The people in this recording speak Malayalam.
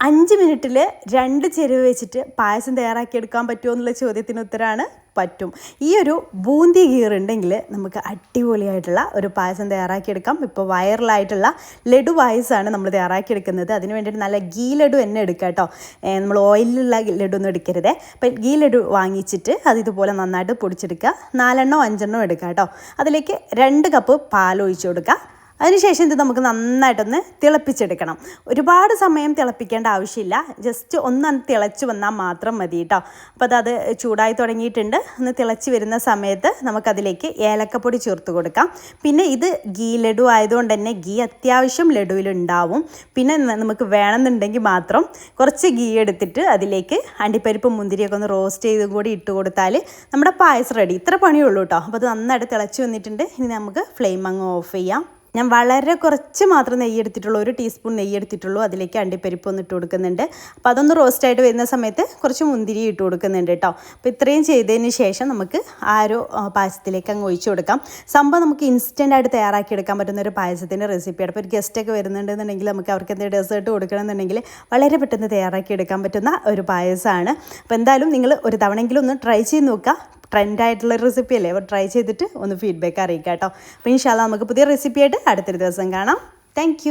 5 മിനിറ്റിൽ 2 ചേരുവ വെച്ചിട്ട് പായസം തയ്യാറാക്കിയെടുക്കാൻ പറ്റുമോ എന്നുള്ള ചോദ്യത്തിന് ഉത്തരമാണ് പറ്റും. ഈ ഒരു ബൂന്തി ഗീർ ഉണ്ടെങ്കിൽ നമുക്ക് അടിപൊളിയായിട്ടുള്ള ഒരു പായസം തയ്യാറാക്കിയെടുക്കാം. ഇപ്പോൾ വൈറലായിട്ടുള്ള ലഡു പായസമാണ് നമ്മൾ തയ്യാറാക്കിയെടുക്കുന്നത്. അതിന് വേണ്ടിയിട്ട് നല്ല ഗീ ലഡു തന്നെ എടുക്കുക കേട്ടോ. നമ്മൾ ഓയിലുള്ള ലഡു ഒന്നും എടുക്കരുതേ. അപ്പം ഗീ ലഡു വാങ്ങിച്ചിട്ട് അത് ഇതുപോലെ നന്നായിട്ട് പൊടിച്ചെടുക്കുക. 4 5 എടുക്കുക കേട്ടോ. അതിലേക്ക് 2 കപ്പ് പാൽ ഒഴിച്ചു കൊടുക്കുക. അതിനുശേഷം ഇത് നമുക്ക് നന്നായിട്ടൊന്ന് തിളപ്പിച്ചെടുക്കണം. ഒരുപാട് സമയം തിളപ്പിക്കേണ്ട ആവശ്യമില്ല. ജസ്റ്റ് ഒന്ന് തിളച്ച് വന്നാൽ മാത്രം മതി കേട്ടോ. അപ്പോൾ അത് ചൂടായി തുടങ്ങിയിട്ടുണ്ട്. ഒന്ന് തിളച്ച് വരുന്ന സമയത്ത് നമുക്കതിലേക്ക് ഏലക്കപ്പൊടി ചേർത്ത് കൊടുക്കാം. പിന്നെ ഇത് ഗീ ലഡു ആയതുകൊണ്ട് തന്നെ ഗീ അത്യാവശ്യം ലഡുവിലുണ്ടാവും. പിന്നെ നമുക്ക് വേണമെന്നുണ്ടെങ്കിൽ മാത്രം കുറച്ച് ഗീ എടുത്തിട്ട് അതിലേക്ക് അണ്ടിപ്പരിപ്പ് മുന്തിരിയൊക്കെ ഒന്ന് റോസ്റ്റ് ചെയ്തും കൂടി ഇട്ട് കൊടുത്താൽ നമ്മുടെ പായസം റെഡി. ഇത്ര പണിയുള്ളൂ കേട്ടോ. അപ്പോൾ അത് നന്നായിട്ട് തിളച്ച് വന്നിട്ടുണ്ട്. ഇനി നമുക്ക് ഫ്ലെയിം അങ്ങ് ഓഫ് ചെയ്യാം. ഞാൻ വളരെ കുറച്ച് മാത്രം നെയ്യ് എടുത്തിട്ടുള്ളൂ, 1 ടീസ്പൂൺ നെയ്യ് എടുത്തിട്ടുള്ളൂ. അതിലേക്ക് അണ്ടിപ്പരിപ്പ് ഒന്ന് ഇട്ട് കൊടുക്കുന്നുണ്ട്. അപ്പോൾ അതൊന്ന് റോസ്റ്റായിട്ട് വരുന്ന സമയത്ത് കുറച്ച് മുന്തിരി ഇട്ട് കൊടുക്കുന്നുണ്ട് കേട്ടോ. അപ്പോൾ ഇത്രയും ചെയ്തതിന് ശേഷം നമുക്ക് ആ ഒരു പായസത്തിലേക്ക് അങ്ങ് ഒഴിച്ചു കൊടുക്കാം. സംഭവം നമുക്ക് ഇൻസ്റ്റൻ്റായിട്ട് തയ്യാറാക്കിയെടുക്കാൻ പറ്റുന്ന ഒരു പായസത്തിൻ്റെ റെസിപ്പിയാണ്. അപ്പോൾ ഒരു ഗസ്റ്റൊക്കെ വരുന്നുണ്ടെന്നുണ്ടെങ്കിൽ നമുക്ക് അവർക്ക് എന്തെങ്കിലും ഡെസേർട്ട് കൊടുക്കണമെന്നുണ്ടെങ്കിൽ വളരെ പെട്ടെന്ന് തയ്യാറാക്കിയെടുക്കാൻ പറ്റുന്ന ഒരു പായസമാണ്. അപ്പോൾ എന്തായാലും നിങ്ങൾ ഒരു തവണയെങ്കിലും ഒന്ന് ട്രൈ ചെയ്ത് നോക്കുക. ട്രെൻഡായിട്ടുള്ള റെസിപ്പി അല്ലേ. അപ്പോൾ ട്രൈ ചെയ്തിട്ട് ഒന്ന് ഫീഡ്ബാക്ക് അറിയിക്കാം കേട്ടോ. അപ്പോൾ ഇൻഷാ അല്ലാഹ് നമുക്ക് പുതിയ റെസിപ്പിയായിട്ട് അടുത്തൊരു ദിവസം കാണാം. താങ്ക്